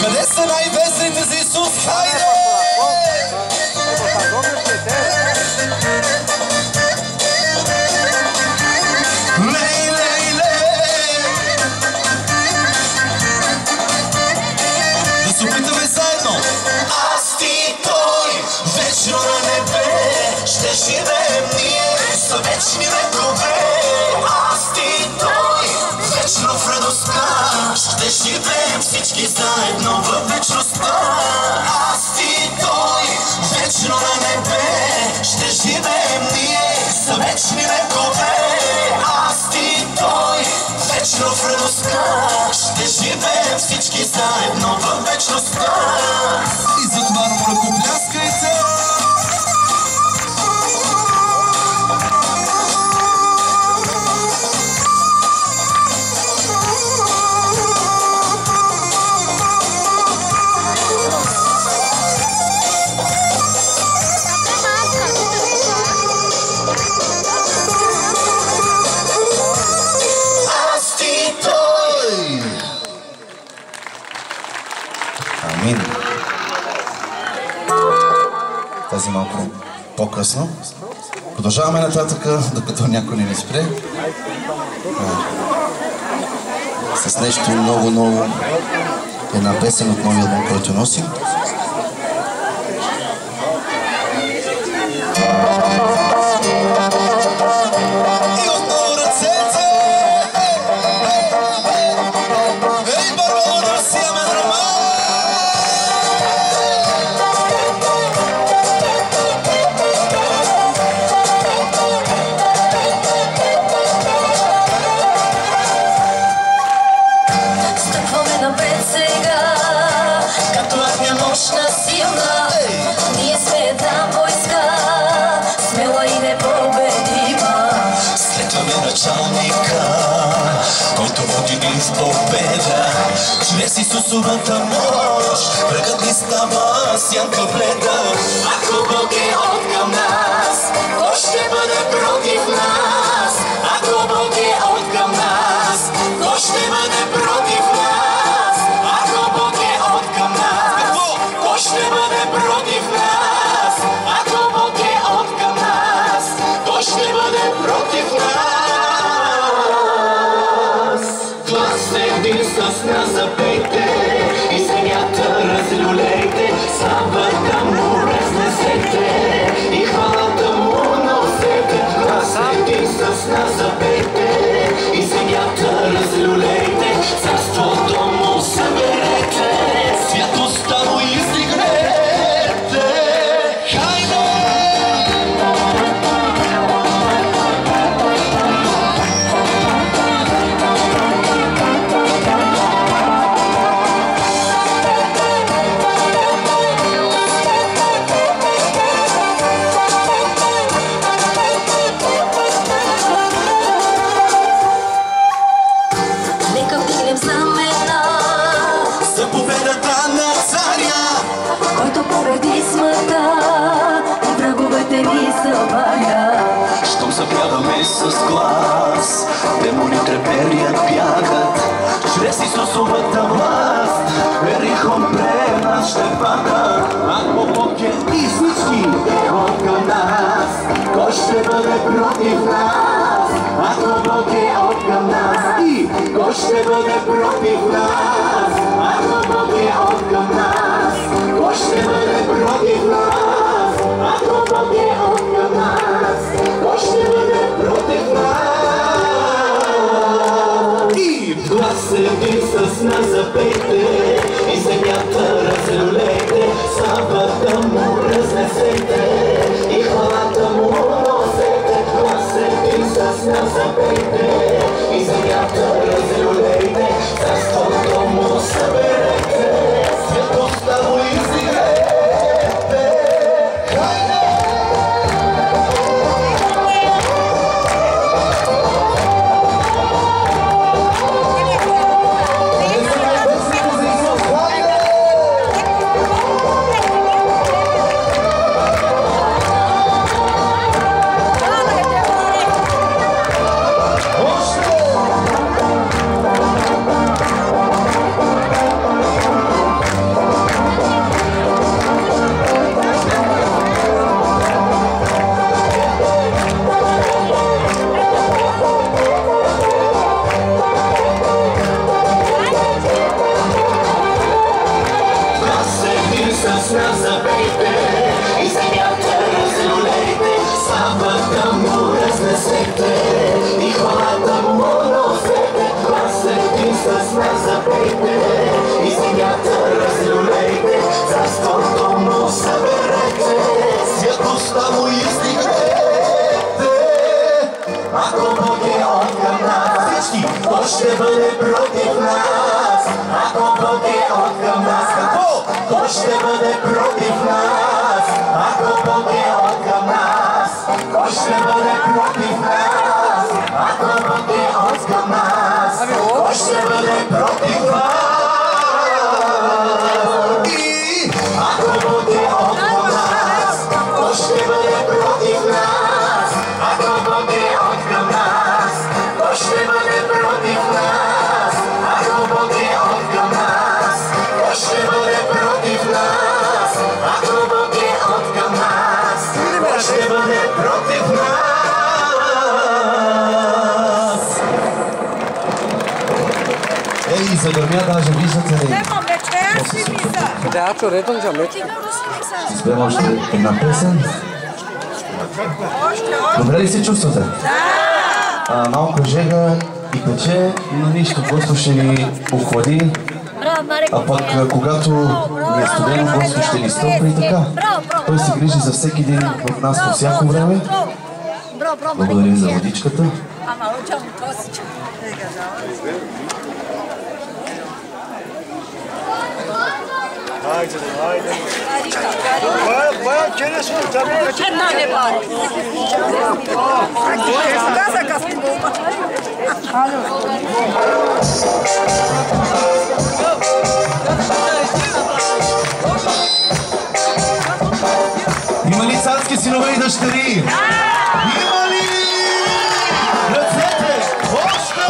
Къде са най-веселите за Исус? Хайде! Лей, лей, лей! Да се опитаме заедно! Аз ти той, вечно на небе, ще живеем ние за вечни векове. Аз ти той, вечно в радостта, ще живеем всички заедно във вечността. Аз ти той, вечно на небе, ще живеем ние за вечни векове. Аз ти той, вечно в радостта, ще живеем всички заедно във вечността. И затова ръкопляскайте! Амин. Тази малко по-късно. Продължаваме нататък, докато някой не ни спре. С нещо много ново. Една песен от новия албум, който носим. Който води ни в победа, чрез Исусовата мощ, врагът ни става сянка бледа. Ако Бог е откъм нас, кой ще бъде против нас? Ако Бог е откъм нас, кой ще бъде против нас? Ако Бог е откъм нас, кой ще бъде против нас? Ако Бог е откъм нас, кой ще бъде против нас? С нас запейте и земята разлюлейте, славата му разнесете и хвалата му носете. Глас един с нас запейте и земята разлюлейте, царството му съберете, святостта му издигнете. Хайде! Щом запяваме с глас, демони треперят, бягат, чрез Исусовата власт, Ерихон пред нас ще пада. Ако Бог е и всички откъм нас, кой ще бъде против нас? Ако Бог е откъм нас, и кой ще бъде против нас? Ако Бог е откъм нас, кой ще бъде против нас? Ако Бог е откъм нас, кой ще бъде против нас? И в глас един с нас запейте и земята разлюлейте, славата му разнесете и хвалата му носете. Глас един с нас запейте и земята разлюлейте, царството му съберете, святостта му издигнете. ще бъде против нас, ако Бог е откъм нас? Кой ще бъде против нас, ако Бог е откъм нас? Кой ще бъде против нас, ако Бог е откъм нас? Кой ще бъде против нас? Ако Бог е откъм нас, кой ще бъде против нас? Ако Бог е откъм нас, кой ще бъде против нас? Ако Бог е откъм нас, кой ще бъде против нас? Ако Бог е откъм нас, кой ще бъде против нас? Ей, загърмя даже, виждате ли? Teatro redom za meč. Изпеем още една песен. Добре ли се чувствате? Да! Малко жега и пече, но нищо, просто ще ни охлади. А пък когато ни е студено, просто ще ни стопли и така. Той се грижи за всеки един от нас по всяко време. Благодарим за водичката. Haydi, haydi. Bayağı kere sor tabii. Една не бари. Каза кафе. Има ли царски синове и дъщери? Има ли? Ръцете! Още!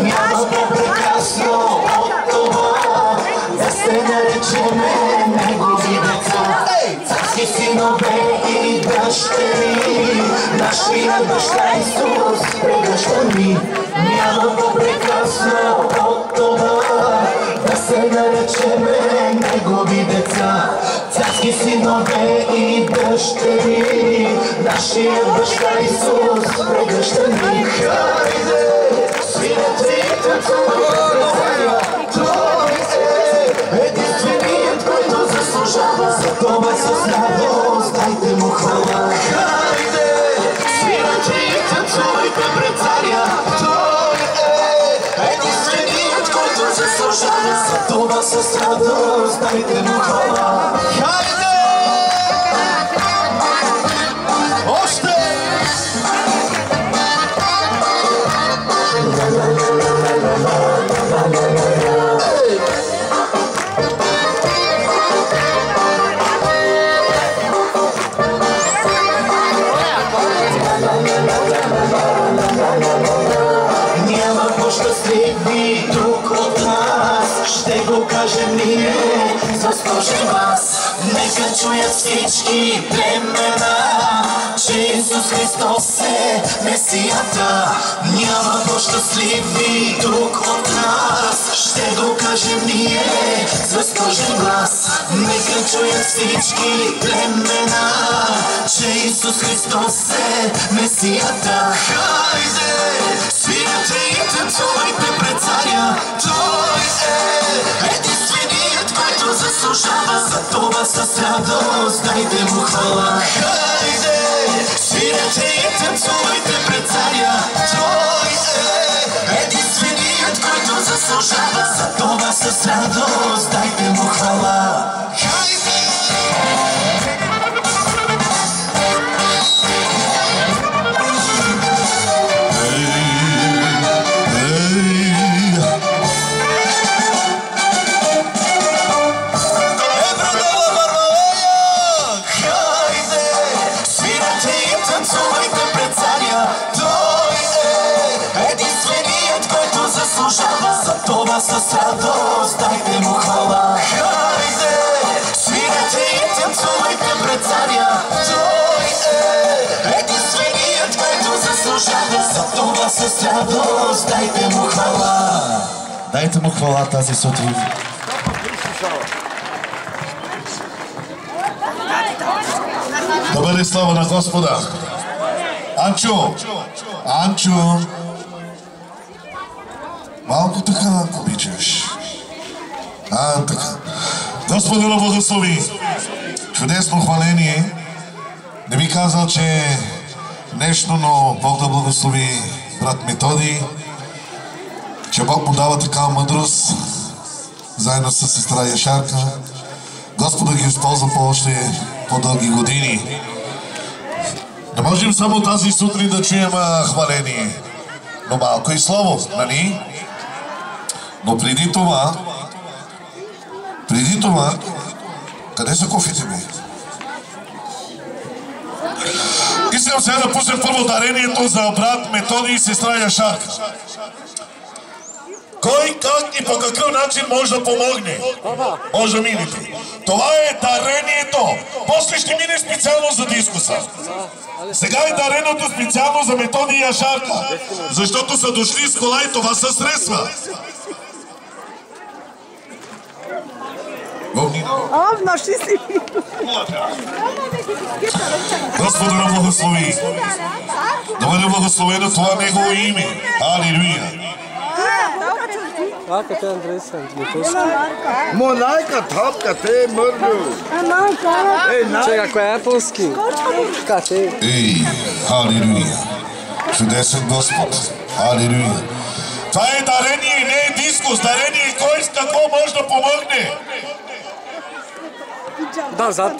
Няма по-прекрасно от това да се наречеме негови деца. Царски синове и дъщери, нашия баща Исус прегръща ни. Няма по-прекрасно от това да се наречеме негови деца. Царски синове и дъщери, нашия баща Исус прегръща ни. Хайде, свирете и танцувайте, Той е единственият, който заслужава за това с радост. Дайте му хвала. Хайде, свирете и танцувайте пред царя. Той е единственият, който заслужава за това с радост. Дайте му хвала. Хайде! Още! Няма по-щастливи тук от нас, ще го кажем ние, заслужим вас. Нека чуят всички племена, че Исус Христос е Месията. Няма по-щастливи тук от нас, ще го кажем ние, заслужим вас. Нека чуят всички племена, че Исус Христос е Месията. Хайде, свирете и танцувайте пред царя. Той е единственият, който заслужава за това с радост. Дайте му хвала. Хайде, свирете и танцувайте пред царя. Той е единственият, който заслужава за това с радост. Дайте му хвала. Хайде! С радост, дайте му хвала. Хайде, свирете и танцувайте пред царя. Той е единственият, който заслужава за това с радост. Дайте му хвала. Дайте му хвала тази сутрин. Да бъде слава на Господа. Анчо! Малко така, ако обичаш. Така. Господа да благослови. Чудесно хваление. Не би казал, че нещо, но Бог да благослови брат Методий, че Бог му дава такава мъдрост, заедно с сестра Яшарка. Господа ги използва по още по-дълги години. Не можем само тази сутрин да чуем хваление, но малко и слово, нали? Но преди това, къде са кофите ми? Искам сега да пуснем първо дарението за брат Методий и сестра Яшарка. Кой, как и по какъв начин може да помогне? Може да минете. Това е дарението. После ще мине специално за дискуса. Сега е дареното специално за Методий и Яшарка, защото са дошли с кола и това са средства. Господа да благослови. Да бъде благословено това Негово име. Алилуя. Монайка, топка, те мърдо. Чека, кое е полски? Кате. Ей, алилуя. Чудесен Господ. Алилуя. Това е дарение, не е дискус. Дарение, кой с какво може да помогне? Да, зад.